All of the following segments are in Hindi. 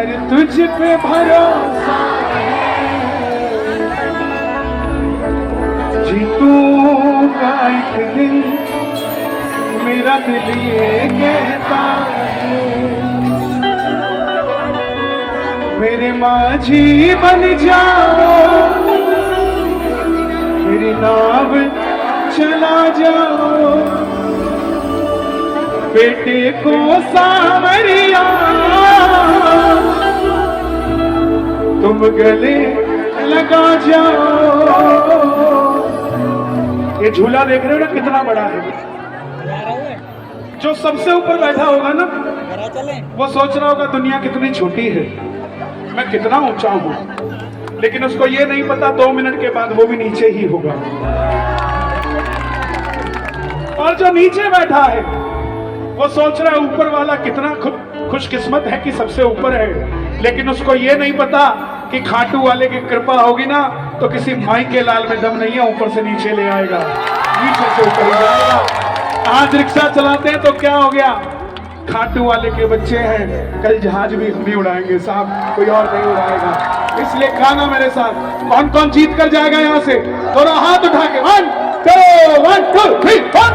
पर तुझ पे भरोसा जीतूंगा एक दिन, मेरा दिल ये कहता है। मेरे माझी बन जाओ, मेरी नाव चला जाओ, बेटे को सावरिया तुम गले लगा जाओ। ये झूला देख रहे हो ना कितना बड़ा है। जो सबसे ऊपर बैठा होगा ना वो सोच रहा होगा दुनिया कितनी छोटी है, मैं कितना ऊंचा हूं, लेकिन उसको ये नहीं पता 2 मिनट के बाद वो भी नीचे ही होगा। और जो नीचे बैठा है वो सोच रहा है ऊपर वाला कितना खुशकिस्मत है कि सबसे ऊपर है, लेकिन उसको ये नहीं पता कि खाटू वाले की कृपा होगी ना तो किसी माई के लाल में दम नहीं है, ऊपर से नीचे ले आएगा, नीचे से ऊपर ले आएगा। आज रिक्शा चलाते हैं तो क्या हो गया, खाटू वाले के बच्चे हैं, कल जहाज भी हम ही उड़ाएंगे साहब, कोई और नहीं उड़ाएगा। इसलिए गाना मेरे साथ, कौन कौन जीत कर जाएगा यहाँ से, थोड़ा हाथ उठा के 1 2 3 4।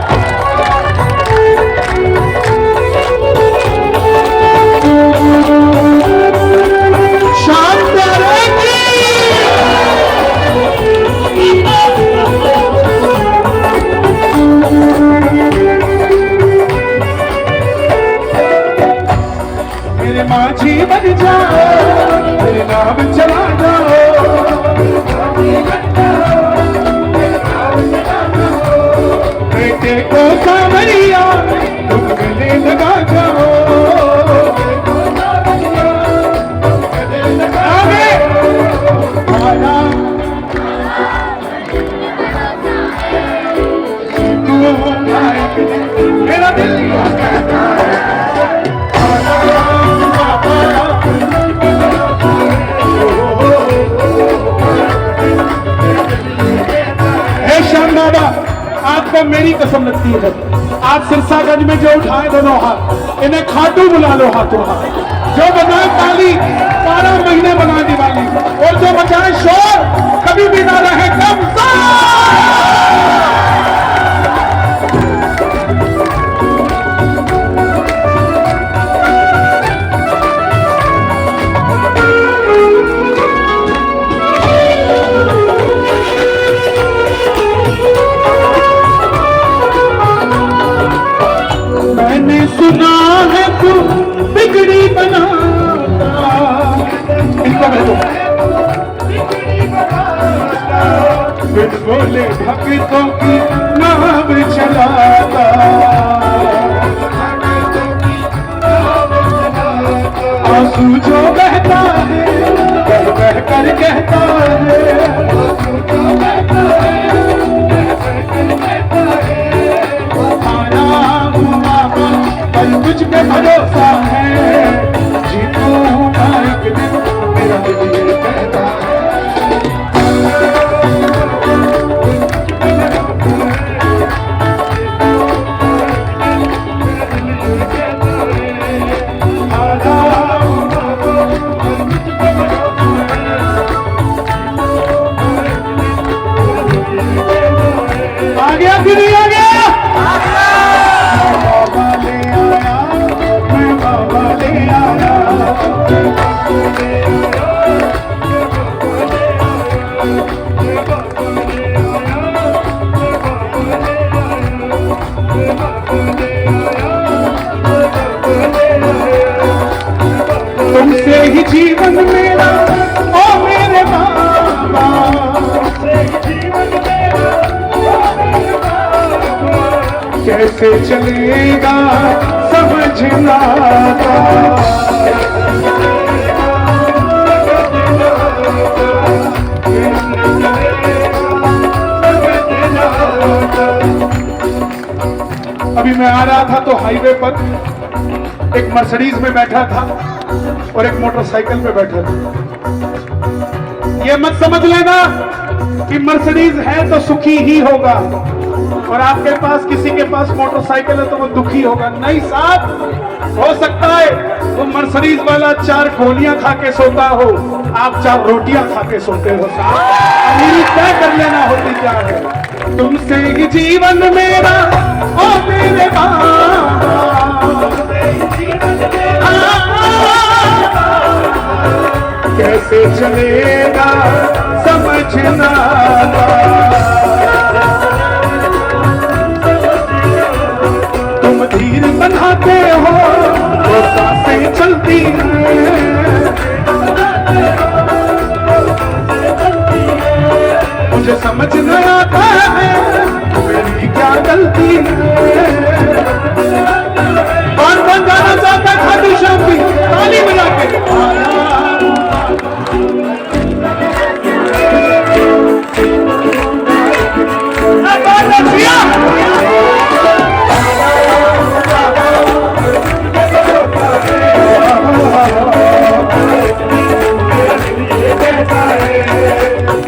मेरे माझी बन जाओ, मेरे नाम चला जाओ, बेटे को सावरिया तुम गले लगा जाओ। मेरा दिल कहता है आपको मेरी कसम लगती है, आप सिरसागंज में जो उठाए दोनों हाथ, इन्हें खाटू बुला लो हाथों हाथ, जो बजाए ताली 12 महीने बना दिवाली, और जो बजाए शोर कभी भी ना रहे कम। सुना है तू बिगड़ी बनाता, बिन बोले भक्तों की नाव चलाता, आंसू जो बहता है बह बह कर कहता पर मुझ पे भरोसा है, जीतूंगा एक दिन, मेरा दिल ये कहता है। आ गया कि नहीं आ गया? तुमसे ही जीवन मेरा, ओ मेरे बाबा, कैसे चलेगा समझना अभी मैं आ रहा था तो हाईवे पर एक मर्सिडीज में बैठा था और एक मोटरसाइकिल पे बैठा था। ये मत समझ लेना कि मर्सिडीज है तो सुखी ही होगा, और आपके पास किसी के पास मोटरसाइकिल है तो वो दुखी होगा। नहीं साहब, हो सकता है वो मर्सिडीज वाला 4 गोलियां खा के सोता हो, आप 4 रोटियां खा के सोते हो साहब। अमीरी तय कर लेना होती क्या है। तुमसे ही जीवन मेरा ओ मेरे बाबा, कैसे चलेगा समझना। तुम धीर बनाते हो तो सांसें चलती हैं, मुझे समझ न आता है मेरी क्या गलती है। कौन कौन जाना चाहता है खाटू श्याम की? ताली बजा के।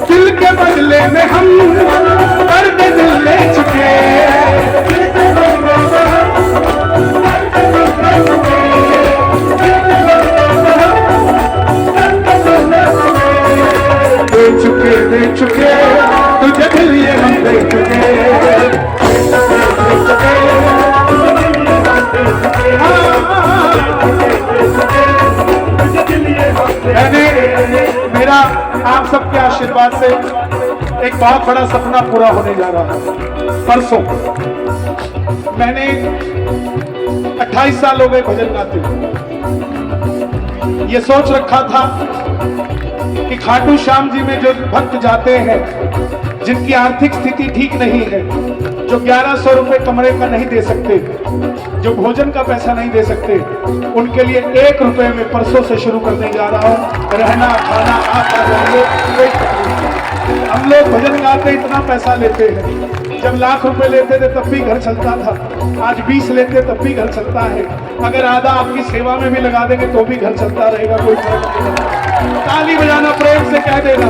दिल के बदले में हम दर्द दिल ले चुके, दे चुके तुझे दिल ये हम दे चुके। मैंने मेरा आप सबके आशीर्वाद से एक बहुत बड़ा सपना पूरा होने जा रहा है। परसों मैंने 28 साल हो गए भजन गाते हुए, ये सोच रखा था कि खाटू श्याम जी में जो भक्त जाते हैं जिनकी आर्थिक स्थिति ठीक नहीं है, जो 1100 रुपए कमरे का नहीं दे सकते, जो भोजन का पैसा नहीं दे सकते, उनके लिए 1 रुपए में परसों से शुरू करने जा रहा हूँ। रहना खाना आप आ जाइए। हम लोग भजन गाते इतना पैसा लेते हैं, जब लाख रुपए लेते थे तब भी घर चलता था, आज 20 लेते तब भी घर चलता है। अगर आधा आपकी सेवा में भी लगा देंगे तो भी घर चलता रहेगा, कोई फर्क नहीं पड़ता। ताली बजाना प्रेम से कह देना।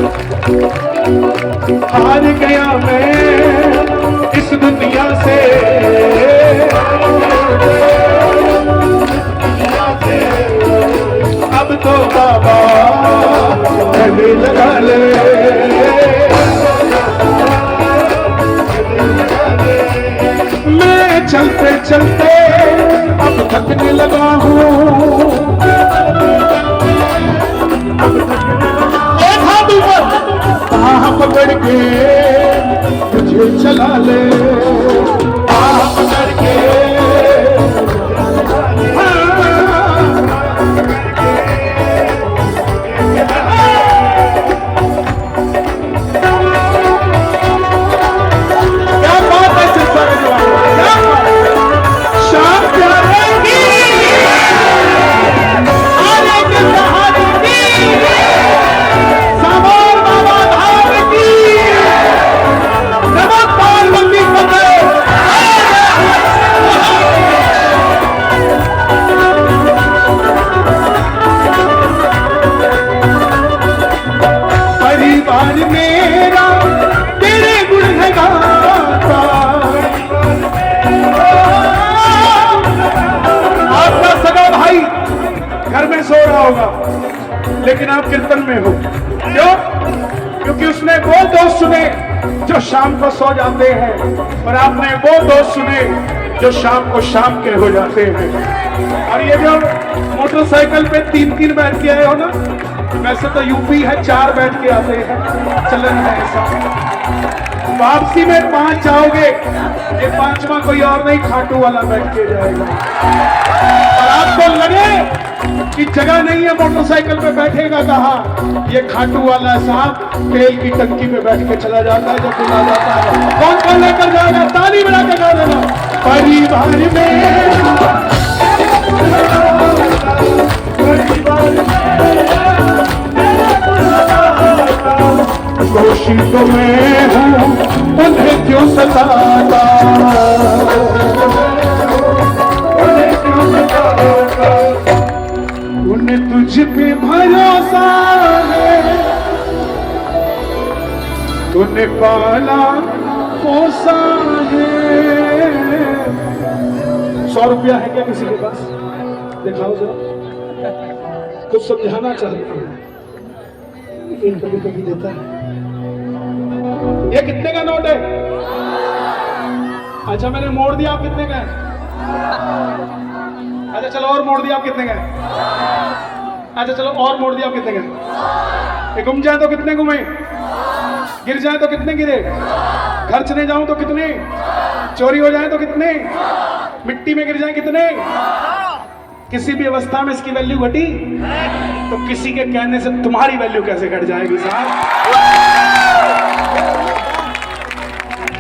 हार गया मैं इस दुनिया से, अब तो बाबा गले लगा ले। मैं चलते चलते अब थकने लगा हूँ, एक हाथ ऊपर बाह पकड़ के मुझे चला ले, बाह पकड़ के सो रहा होगा लेकिन आप कीर्तन में हो। क्यों? क्योंकि उसने वो दोस्त सुने जो शाम को सो जाते हैं और आपने वो दोस्त सुने जो शाम को शाम के हो जाते हैं। और ये जो मोटरसाइकिल पे 3-3 बैठ के आए हो ना, वैसे तो यूपी है 4 बैठ के आते हैं, चलन है ऐसा। वापसी में 5 जाओगे, ये 5वां कोई और नहीं खाटू वाला बैठ के जाएगा। और आपको लगे कि जगह नहीं है मोटरसाइकिल पे बैठेगा कहाँ, ये खाटू वाला साहब तेल की टंकी पे बैठ के चला जाता है जब बुला जाता है। कौन कौन लेकर जाएगा? ताली बजा के गा देना। परिवार में दोषी तो मैं हूँ, उन्हें क्यों सताता, उन्हें तुझ पे भरोसा है, तूने पाला पोसा है। 100 रुपया है क्या किसी के पास? दिखाओ जरा, कुछ समझाना चाहते हैं। कभी कभी देता है। ये कितने का नोट है? अच्छा मैंने मोड़ दिया, आप कितने का है? अच्छा चलो और मोड़ दिया, आप कितने का है? अच्छा चलो और मोड़ दिया, आप कितने का है? ये घूम जाए तो कितने घूमे? गिर जाए तो कितने गिरे? खर्चने जाऊं तो कितने? चोरी हो जाए तो कितने? मिट्टी में गिर जाए कितने? किसी भी अवस्था में इसकी वैल्यू घटी तो किसी के कहने से तुम्हारी वैल्यू कैसे घट जाएगी साहब?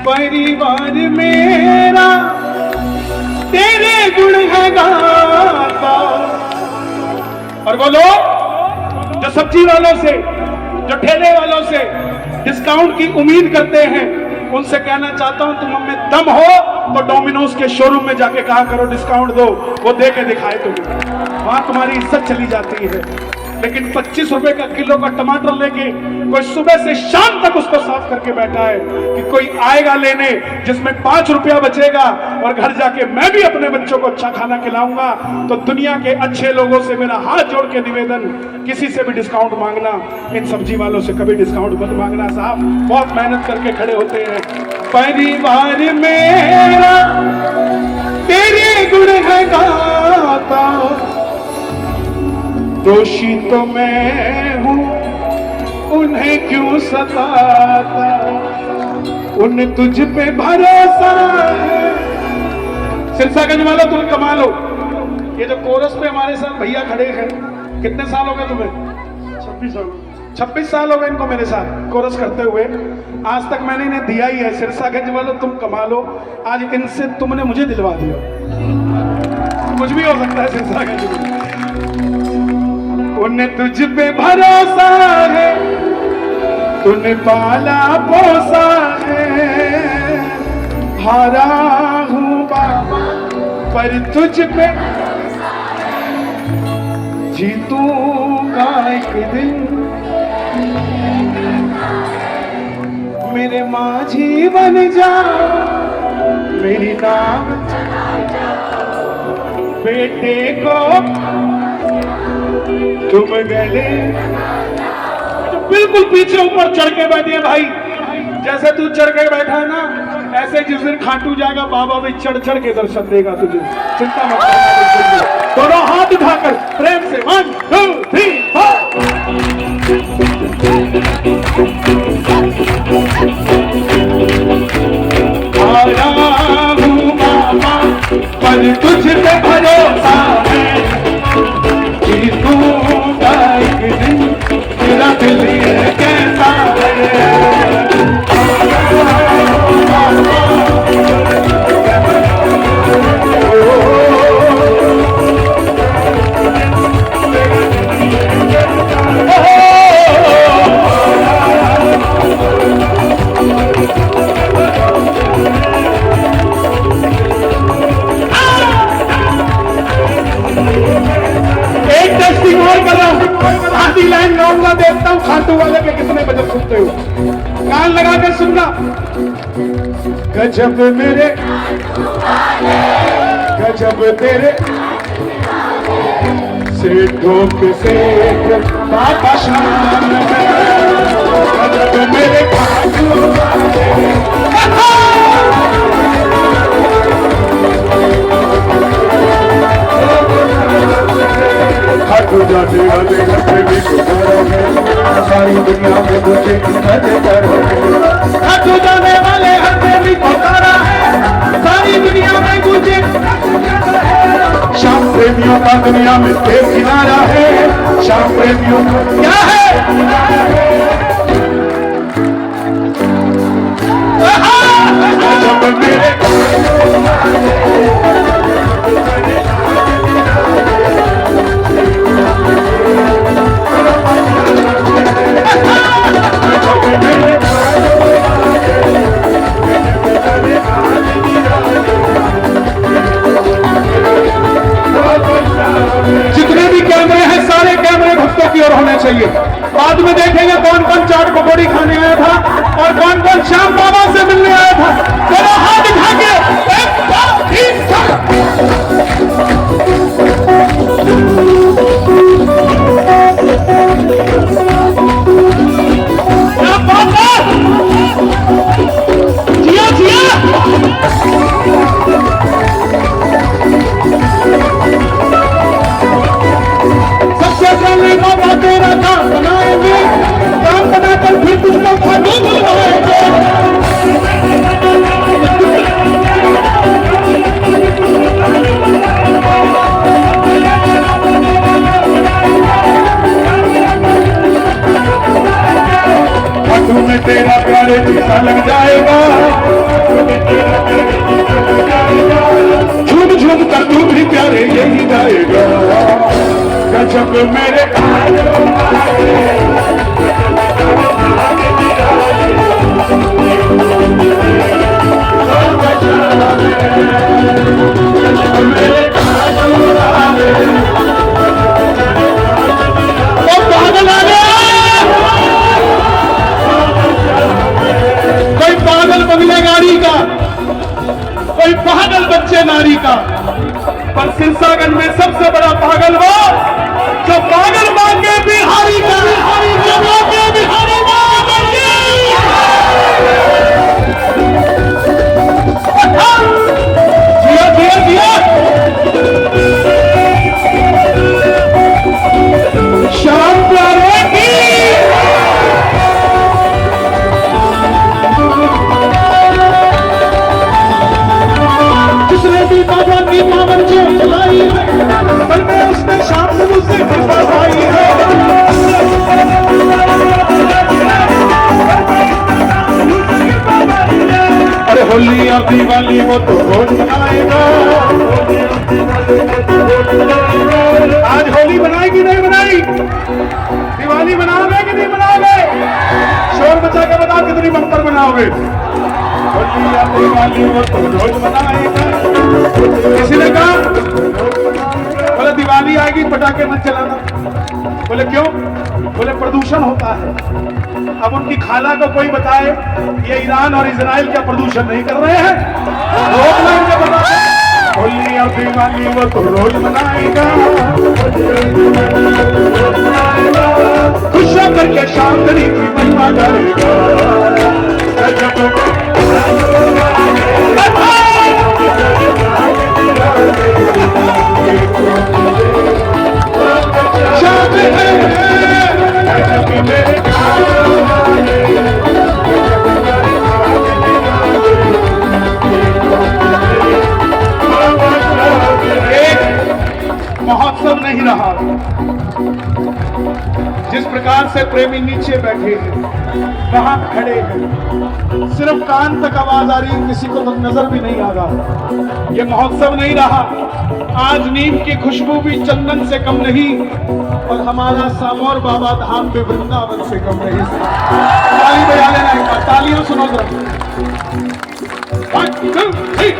परिवार मेरा तेरे गुण है गाता। और वो लोग जो सब्जी वालों से, जो ठेले वालों से डिस्काउंट की उम्मीद करते हैं, उनसे कहना चाहता हूं तुम में दम हो तो डोमिनोज के शोरूम में जाके कहा करो डिस्काउंट दो, वो दे के दिखाए तुम्हें, वहां तुम्हारी इज्जत चली जाती है। लेकिन 25 रुपए का किलो का टमाटर लेके कोई सुबह से शाम तक उसको साफ करके बैठा है कि कोई आएगा लेने जिसमें 5 रुपया बचेगा और घर जाके मैं भी अपने बच्चों को अच्छा खाना खिलाऊंगा। तो दुनिया के अच्छे लोगों से मेरा हाथ जोड़ के निवेदन, किसी से भी डिस्काउंट मांगना, इन सब्जी वालों से कभी डिस्काउंट मत मांगना साहब, बहुत मेहनत करके खड़े होते हैं। परिवार मेरा तेरे गुण है गाता, दोषी तो मैं हूं उन्हें क्यों सताता, उन तुझ पे भरोसा है। सिरसागंज वालों तुम कमा लो। ये जो कोरस पे हमारे साथ भैया खड़े हैं, कितने साल हो गए तुम्हें? 26 साल। 26 साल हो गए इनको मेरे साथ कोरस करते हुए, आज तक मैंने इन्हें दिया ही है। सिरसागंज वालों तुम कमा लो, आज इनसे तुमने मुझे दिलवा दिया। कुछ भी हो सकता है सिरसागंज में। उन्हें तुझ पे भरोसा है, तूने पाला पोसा है, हारा हूं बाबा पर तुझ पे जीतूंगा एक दिन। मेरे माझी बन जा, मेरी नाम बेटे को तुम गले तो बिल्कुल पीछे ऊपर चढ़ के बैठिए भाई, जैसे तू चढ़ के बैठा है ना, ऐसे जिस दिन खाटू जाएगा बाबा भी चढ़ चढ़ के दर्शन देगा तुझे, चिंता मत करना। दोनों हाथ उठाकर प्रेम से 1 2 3 4 आया हूँ बाबा पर तुझ पे भरोसा है, जीतूंगा एक दिन, तेरा दिल ये कैसा है। आधी लाइन गाऊंगा, देखता हूँ खाटू वाले के कितने बजे सुनते हो। कान लगा के सुनना। गजब मेरे गजब तेरे सेठों के सेठ बाबा शान है, गजब मेरे खाटू खाटू जाने वाले घर पे भी गुजारोगे, सारी दुनिया में मुझे मजे करोगे। खाटू जाने वाले घर पे भी पुकारा है, सारी दुनिया में मुझे शाम प्रेमियों का दुनिया में एक किनारा है, शाम प्रेमियों का क्या है? जब मेरे जितने भी कैमरे हैं सारे कैमरे भक्तों की ओर होने चाहिए। बाद में देखेंगे कौन कौन चाट पकौड़ी खाने आया था और कौन कौन श्याम बाबा से मिलने आया था। चलो हाथ उठा के 1 2 3 4 सुन कर तू भी प्यारे यही गाएगा, गजब मेरे पागल आ गया, कोई पागल बंगले गाड़ी का, कोई पागल बच्चे नारी का, पर सिरसागंज में सबसे बड़ा पागल वो जो पागल मांगे बिहारी का, जो मांगे बिहारी जिया जिया जिया शाम प्यारे की जिसने भी बाबा की पावन जो चलाई पर में उसने शाम से मुझसे कृपा पाई है। अरे होली और दिवाली वो तो रोज मनाएगा, आज होली बनाएगी नहीं बनाई, दिवाली बनाओगे कि नहीं बनाओगे, शोर मचा के बताओ कितनी बम्पर बनाओगे। होली और दिवाली वो तो रोज मनाएगा। किसी ने कहा बोले दिवाली आएगी पटाखे मत चलाना, बोले क्यों, बोले प्रदूषण होता है। अब उनकी खाला को कोई बताए ये ईरान और इजराइल क्या प्रदूषण नहीं कर रहे हैं, रोकना इनका बताए। होली और दिवाली वो तो रोज मनाएगा, खुश होकर के शांति की महिमा करेगा। महोत्सव नहीं रहा, जिस प्रकार से प्रेमी नीचे बैठे हैं, वहां खड़े हैं, सिर्फ कान तक आवाज आ रही है, किसी को तो नजर भी नहीं आ रहा। ये महोत्सव नहीं रहा। आज नीम की खुशबू भी चंदन से कम नहीं और हमारा सामौर बाबा धाम भी वृंदावन से कम नहीं। ताली बजा लेना एक बार, तालियां सुनो जरा। 1 2 3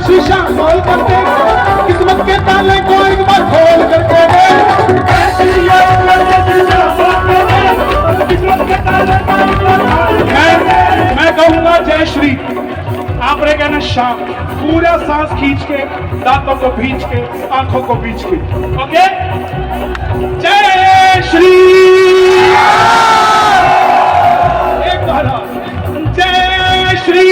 शीशा खोल करके किस्मत के ताले को एक बार खोल करके मैं कहूंगा जय श्री, आपने कहना श्याम, पूरा सांस खींच के, दांतों को भींच के, आंखों को भींच के, ओके। जय श्री, एक बार जय श्री,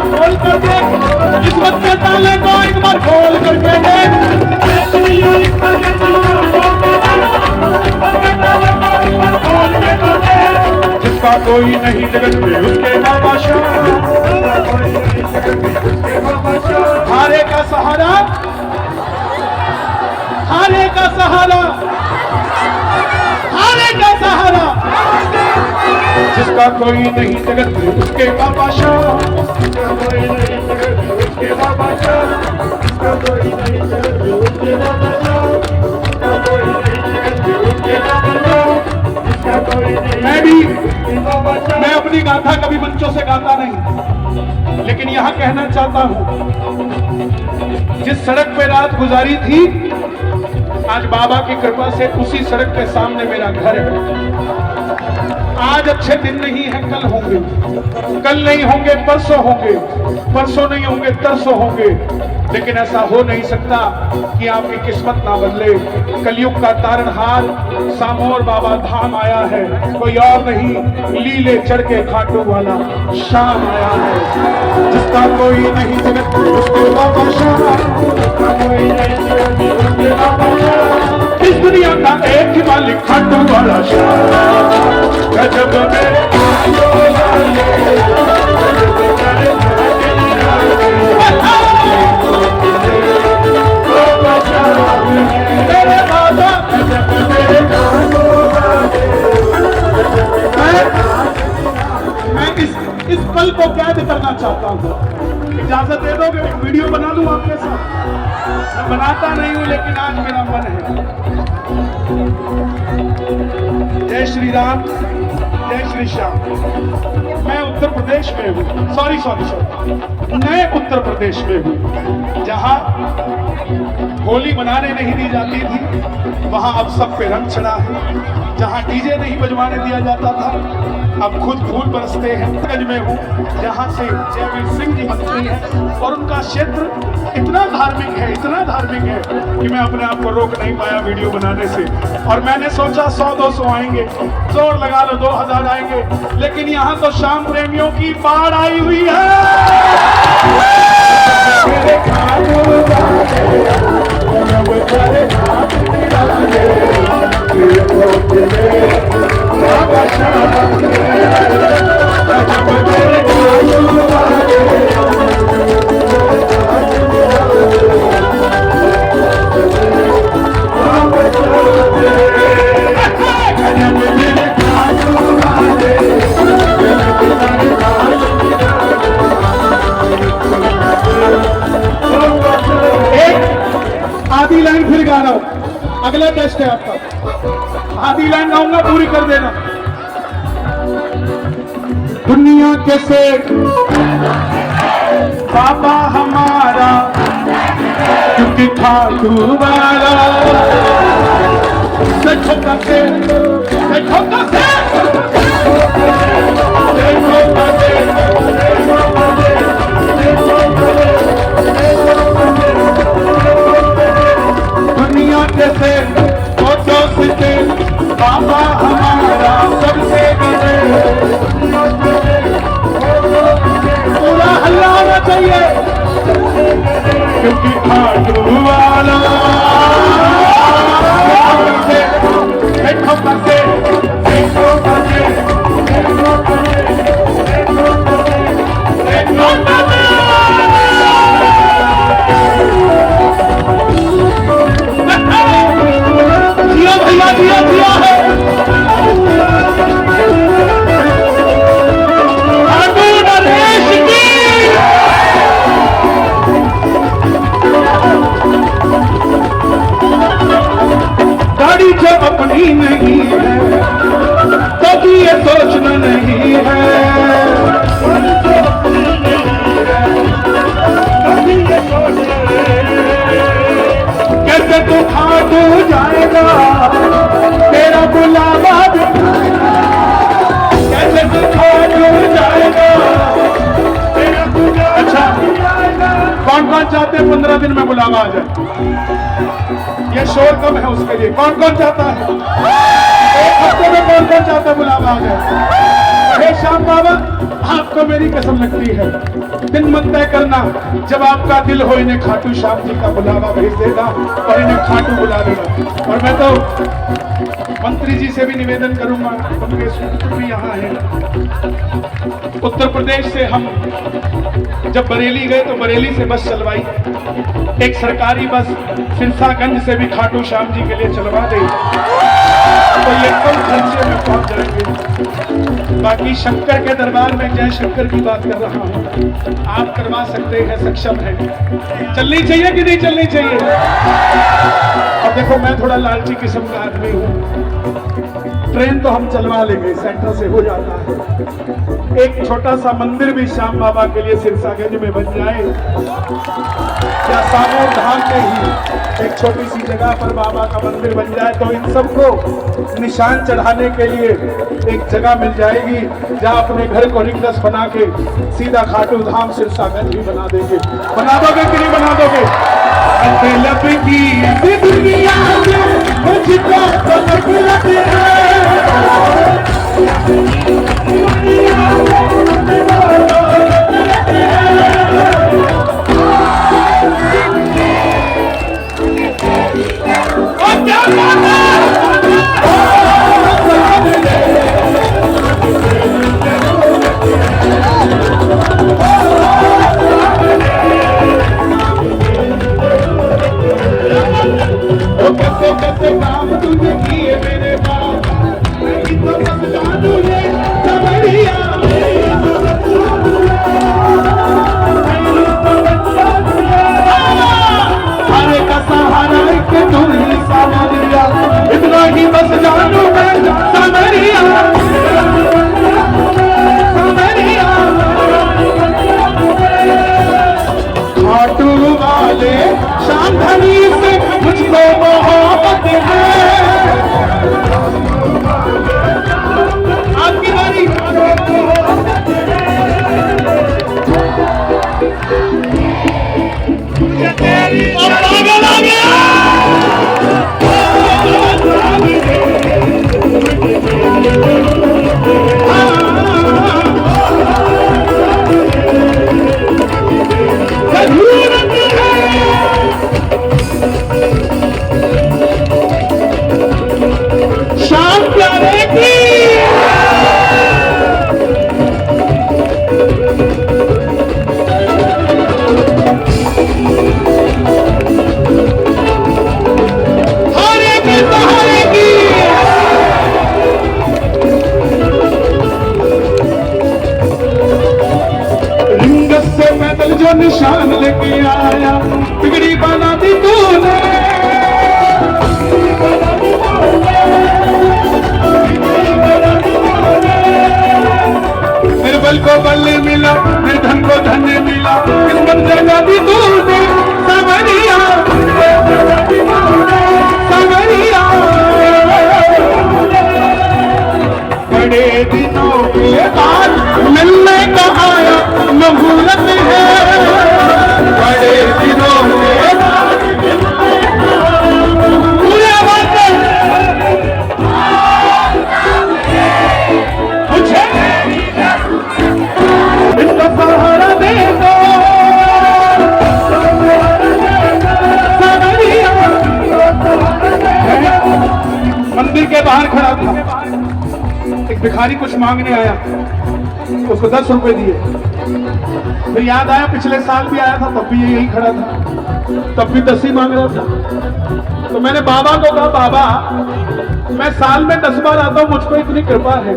खोल करके किस्मत के ताले को एक बार खोल करके जिसका कोई नहीं जगत में उसके बाबा हारे का सहारा, हारे का सहारा, हारे का सहारा, जिसका कोई नहीं जगत में उसके बाबा शाह, कोई नहीं जगत में उसके बाबा शाह, कोई नहीं जगत में उसके बाबा शाह, कोई नहीं जगत में उसके बाबा शाह, कोई नहीं। मैं अपनी गाथा कभी मंचों से गाता नहीं, लेकिन यहाँ कहना चाहता हूँ, जिस सड़क पे रात गुजारी थी, आज बाबा की कृपा से उसी सड़क के सामने मेरा घर है। आज अच्छे दिन नहीं है, कल होंगे, कल नहीं होंगे परसों होंगे, परसों नहीं होंगे तरसों होंगे, लेकिन ऐसा हो नहीं सकता कि आपकी किस्मत ना बदले। कलयुग का तारणहार सामोर बाबा धाम आया है, कोई और नहीं, लीले चढ़ के खाटू वाला शाम आया है। जिसका कोई नहीं जगत उसके बाबा शाम, कोई नहीं उसके बाबा शाम। इस दुनिया का एक ही मालिक खाटू वाला शाम। गजब मेरे मैं इस पल को कैद करना चाहता हूँ। इजाजत दे दोगे वीडियो बना लूं आपके साथ? मैं बनाता नहीं हूं, लेकिन आज मेरा मन है। जय श्री राम, जय श्री श्याम। मैं उत्तर प्रदेश में हूँ, सॉरी नए उत्तर प्रदेश में हूँ, जहाँ होली मनाने नहीं दी जाती थी, वहाँ अब सब पे रंग चढ़ा है। जहाँ डीजे नहीं बजवाने दिया जाता था, अब खुद फूल बरसते हैं। गंज में हूँ, जहाँ से जयवीर सिंह जी मंत्री हैं, और उनका क्षेत्र इतना धार्मिक है, इतना धार्मिक है कि मैं अपने आप को रोक नहीं पाया वीडियो बनाने से। और मैंने सोचा 100-200 आएंगे, जोर लगा लो 2000 आएंगे, लेकिन यहाँ तो शाम प्रेमियों की बाढ़ आई हुई है। आधी लाइन फिर गा रहा हूं, अगला टेस्ट है आपका। आधी लाइन गाऊंगा, पूरी कर देना। दुनिया के सेठ बाबा हमारा, क्योंकि खाटू वाला सेठों का सेठ, सेठों का सेठ, सेठों का सेठ, दुनिया के सेठ, फोटो से बाबा हमारा सबसे गिरे। पूरा हल्ला होना चाहिए, क्योंकि खाटू वाला दिया भैया, दिया है। गाड़ी जो अपनी नहीं है तो भी ये सोचना नहीं है, कैसे तू खाटू जाएगा तेरा बुलावा दिखाएगा, कैसे तू खाटू जाएगा तेरा बुलावा। अच्छा, कौन कौन चाहते हैं 15 दिन में बुलावा आ जाए? ये शोर कम है उसके लिए। कौन कौन चाहता है? एक हफ्ते में कौन कौन चाहता है बुलावा आ जाए? हे श्याम बाबा, आपको मेरी कसम लगती है, दिन मत तय करना, जब आपका दिल हो इन्हें खाटू श्याम जी का बुलावा भेज देगा और इन्हें खाटू बुला देगा। और मैं तो मंत्री जी से भी निवेदन करूंगा, उनके सूत्र भी यहाँ है। उत्तर प्रदेश से हम जब बरेली गए तो बरेली से बस चलवाई, एक सरकारी बस सिरसागंज से भी खाटू श्याम जी के लिए चलवा दे तो ये कम खर्चे में पहुंच जाएंगे। बाकी शंकर के दरबार में जय शंकर की बात कर रहा हूँ, आप करवा सकते हैं, सक्षम है। चलनी चाहिए कि नहीं चलनी चाहिए? अब देखो, मैं थोड़ा लालची किस्म का आदमी हूँ, ट्रेन तो हम चलवा लेंगे, सेंटर से हो जाता है। एक छोटा सा मंदिर भी श्याम बाबा के लिए सिरसागंज में बन जाए, या सामोर धाम में ही एक छोटी सी जगह पर बाबा का मंदिर बन जाए, तो इन सबको निशान चढ़ाने के लिए एक जगह मिल जाएगी, जहां अपने घर को रिक्लस बना के सीधा खाटू धाम सिरसागंज ही बना देंगे। बना दोगे कि नहीं बना दोगे? लब की दुनिया में मुझको मतलब काम तुझे किए मेरे बाबा, मैं तो समझानू ये समरिया। हरे का सहारा के तुम ही समरिया, इतना ही बस जानू मैं समरिया समरिया। खाटू वाले शांधनी से मुझको मोहब्बत है। आपकी बारी। पागल आ गया। शाम प्यारे की पैदल जो निशान लेके आया, बिगड़ी बना दी तूने। मेरे बल को बल मिला, मेरे धन को धन मिला, किस्मत जगा दी तूने समरिया समरिया। बड़े दिनों के बाद मिलने का आया मुहूर्त है, बड़े दिनों के बाद पूरे वक्त मुझे इसका सहारा दे दो समरिया। मंदिर के बाहर खड़ा था, एक भिखारी कुछ मांगने आया, उसको 10 रुपए दिए। फिर याद आया पिछले साल भी आया था, तब भी यही खड़ा था, तब भी 10 ही मांग रहा था। तो मैंने बाबा को कहा, बाबा मैं साल में 10 बार आता हूँ, मुझको इतनी कृपा है,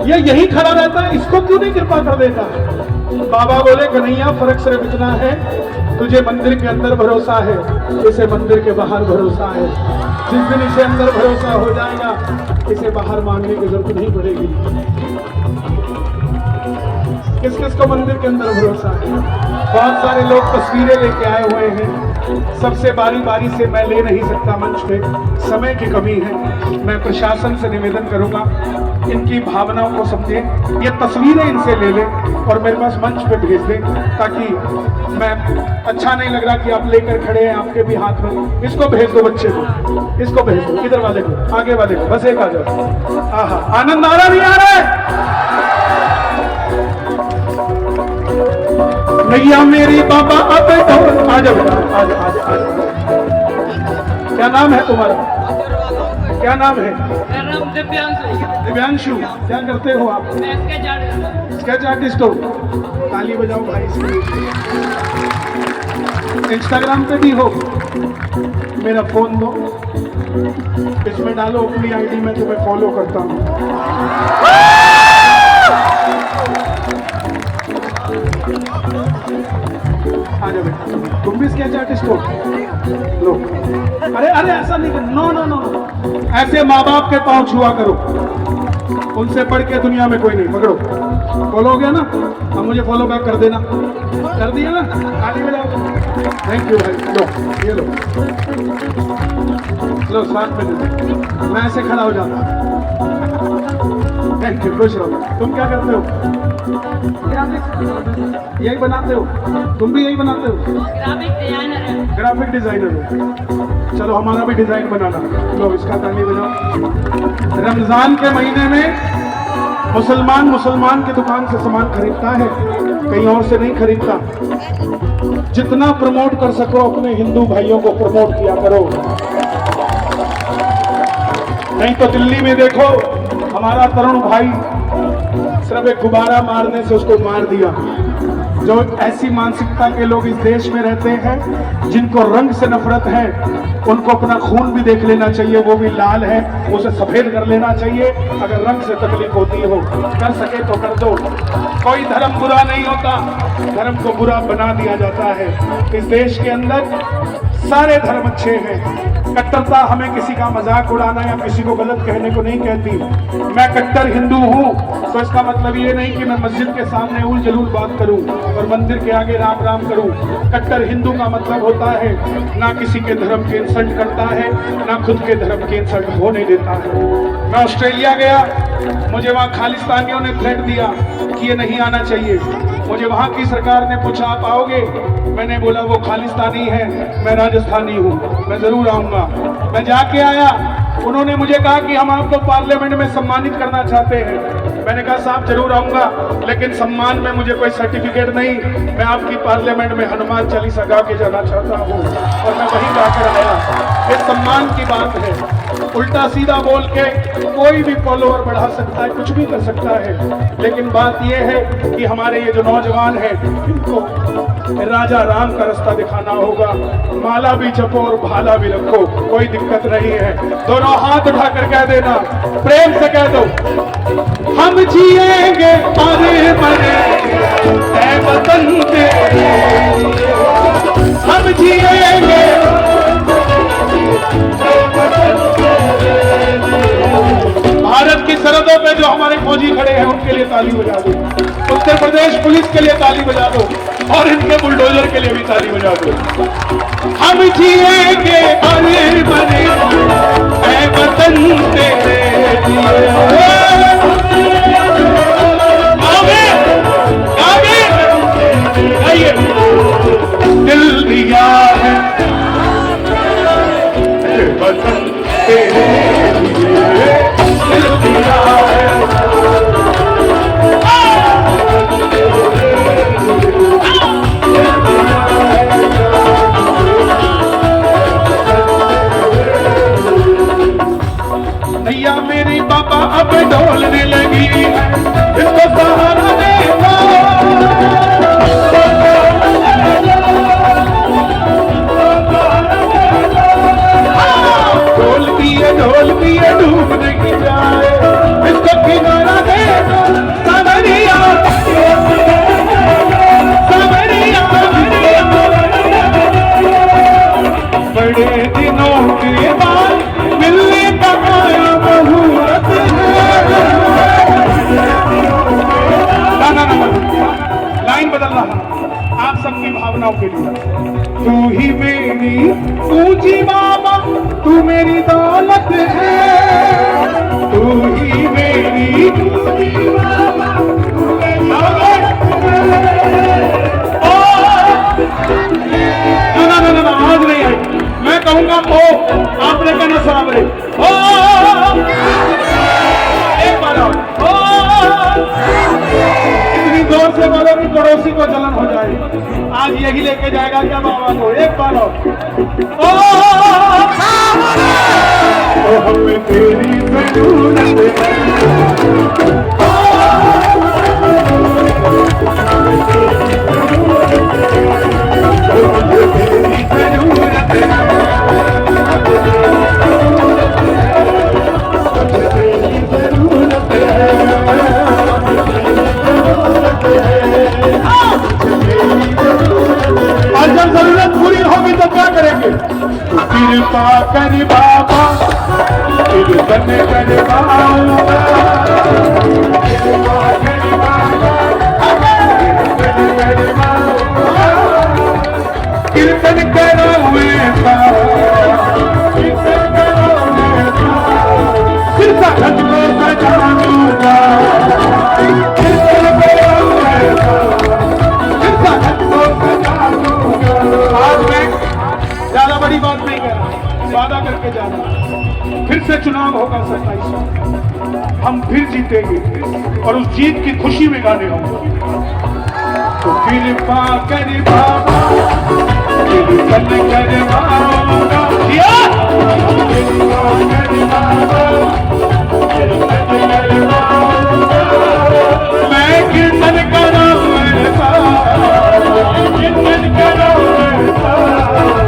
ये यही खड़ा रहता है, इसको क्यों नहीं कृपा कर देता? बाबा बोले कन्हैया फर्क सिर्फ इतना है, तुझे मंदिर के अंदर भरोसा है, इसे मंदिर के बाहर भरोसा है। जिस दिन इसे अंदर भरोसा हो जाएगा, इसे बाहर मांगने की जरूरत नहीं पड़ेगी। किस किस को मंदिर के अंदर भरोसा है? बहुत सारे लोग तस्वीरें लेके आए हुए हैं, सबसे बारी बारी से मैं ले नहीं सकता मंच पे, समय की कमी है। मैं प्रशासन से निवेदन करूंगा, इनकी भावनाओं को समझें, ये तस्वीरें इनसे ले लें और मेरे पास मंच पे भेज दें, ताकि मैं अच्छा नहीं लग रहा कि आप लेकर खड़े हैं, आपके भी हाथ में। इसको भेज दो, बच्चे को इसको भेज दो, इधर वाले को, आगे वाले को, बस एक आ जाओ। आहा, आनंद आ रहा नहीं आ रहा है? भैया मेरी बाबा अब तो आ जाओ, आ जाओ, आ जाओ। क्या नाम है तुम्हारा? क्या नाम है? मेरा नाम दिव्यांशु। दिव्यांशु, क्या करते हो आप? मैं स्केच आर्टिस्ट हो। ताली बजाओ भाई इसके लिए। इंस्टाग्राम पे भी हो? मेरा फोन दो, इसमें डालो अपनी आईडी, मैं तुम्हें फॉलो करता हूँ। आ जा बेटा, तुम भी स्केच आर्टिस्ट हो? लो। अरे अरे ऐसा नहीं कर, नो नो नो, ऐसे माँ बाप के पाँव छुआ करो, उनसे बढ़ के दुनिया में कोई नहीं। पकड़ो, फॉलो हो गया ना? अब मुझे फॉलो बैक कर देना। कर दिया ना? ताली बजाओ। थैंक यू भाई। लो ये लो, लो साथ में दे। मैं ऐसे खड़ा हो जाता। थैंक यू, खुश रहो। तुम क्या करते हो? यही बनाते हो? तुम भी यही बनाते हो? ग्राफिक डिजाइनर है। ग्राफिक डिजाइनर हो? चलो हमारा भी डिजाइन बनाना। लो इसका ताली बजाओ। रमजान के महीने में मुसलमान की दुकान से सामान खरीदता है, कहीं और से नहीं खरीदता। जितना प्रमोट कर सको अपने हिंदू भाइयों को प्रमोट किया करो। नहीं तो दिल्ली में देखो, हमारा तरुण भाई सिर्फ एक गुब्बारा मारने से उसको मार दिया। जो ऐसी मानसिकता के लोग इस देश में रहते हैं, जिनको रंग से नफरत है, उनको अपना खून भी देख लेना चाहिए, वो भी लाल है, उसे सफेद कर लेना चाहिए। अगर रंग से तकलीफ होती हो, कर सके तो कर दो। कोई धर्म बुरा नहीं होता, धर्म को बुरा बना दिया जाता है। इस देश के अंदर सारे धर्म अच्छे हैं। कट्टरता हमें किसी का मजाक उड़ाना या किसी को गलत कहने को नहीं कहती। मैं कट्टर हिंदू हूँ तो इसका मतलब ये नहीं कि मैं मस्जिद के सामने उल जलूल बात करूं और मंदिर के आगे राम राम करूं। कट्टर हिंदू का मतलब होता है ना किसी के धर्म की इंसल्ट करता है, ना खुद के धर्म की इंसल्ट होने देता है। मैं ऑस्ट्रेलिया गया, मुझे वहाँ खालिस्तानियों ने थ्रेट दिया कि ये नहीं आना चाहिए। मुझे वहाँ की सरकार ने पूछा आप आओगे? मैंने बोला वो खालिस्तानी है, मैं राजस्थानी हूँ, मैं जरूर आऊंगा। मैं जाके आया, उन्होंने मुझे कहा कि हम आपको पार्लियामेंट में सम्मानित करना चाहते हैं। मैंने कहा साहब जरूर आऊंगा, लेकिन सम्मान में मुझे कोई सर्टिफिकेट नहीं। मैं आपकी पार्लियामेंट में हनुमान चालीसा गा के जाना चाहता हूँ, और मैं वही गाकर आया। ये सम्मान की बात है। उल्टा सीधा बोल के कोई भी फॉलोअर बढ़ा सकता है, कुछ भी कर सकता है, लेकिन बात यह है कि हमारे ये जो नौजवान हैं, इनको राजा राम का रास्ता दिखाना होगा। माला भी जपो और भाला भी रखो, कोई दिक्कत नहीं है। दोनों हाथ उठाकर कह देना, प्रेम से कह दो, हम जिएंगे मरे मरे ऐ वतन तेरे, हम जिएंगे। भारत की सरहदों पे जो हमारे फौजी खड़े हैं उनके लिए ताली बजा दो, उत्तर प्रदेश पुलिस के लिए ताली बजा दो, और इनके बुलडोजर के लिए भी ताली बजा दो। हम जिएंगे मरे मरे ऐ वतन तेरे लिए। आइए, दिल दिया है वतन तेरे लिए, दिल दिया है। नैया मेरी बाबा अब ढोलने लगी है, इसको सहारा देगा। ढोल दिए डूब नहीं जाए, इसको किनारा दे दो सावरिया, सावरिया। बड़े दिनों के बाद मिलने का आया मुहूर्त है। ना लाइन बदल रहा आप सबकी भावनाओं के लिए। तू ही मेरी ऊंची बाबा, तू मेरी दौलत है, तू ही मेरी ऊंची बाबा, तू मेरी दौलत है। ना आज नहीं आई, मैं कहूंगा ओ, आपने कहना सामने ओ, एक बार ओ, इतनी जोर से बोलो कि पड़ोसी को जलन हो जाए। आज यही लेके जाएगा क्या बाबा को? एक बार ओ, हमें तेरी जरूरत हम फिर जीतेंगे और उस जीत की खुशी में गाने होंगे। तो कृपा कर बाबा, कीर्तन करवाऊंगा, कृपा कर बाबा, कीर्तन करवाऊंगा, मैं कीर्तन कराऊंगा, कीर्तन कराऊंगा,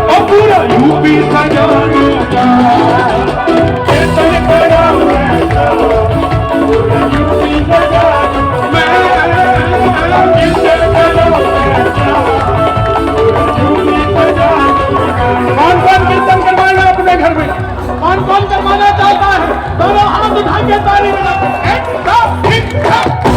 और पूरा यूपी सजाऊंगा, कीर्तन कराऊंगा, पूरा यूपी सजाऊंगा, मैं कीर्तन कराऊंगा, पूरा यूपी सजाऊंगा। कौन कौन कीर्तन करवाना अपने घर में? कौन कौन करवाना चाहता है? दोनों हाथ उठा के ताली बजाओ। एक, दो, तीन, चार।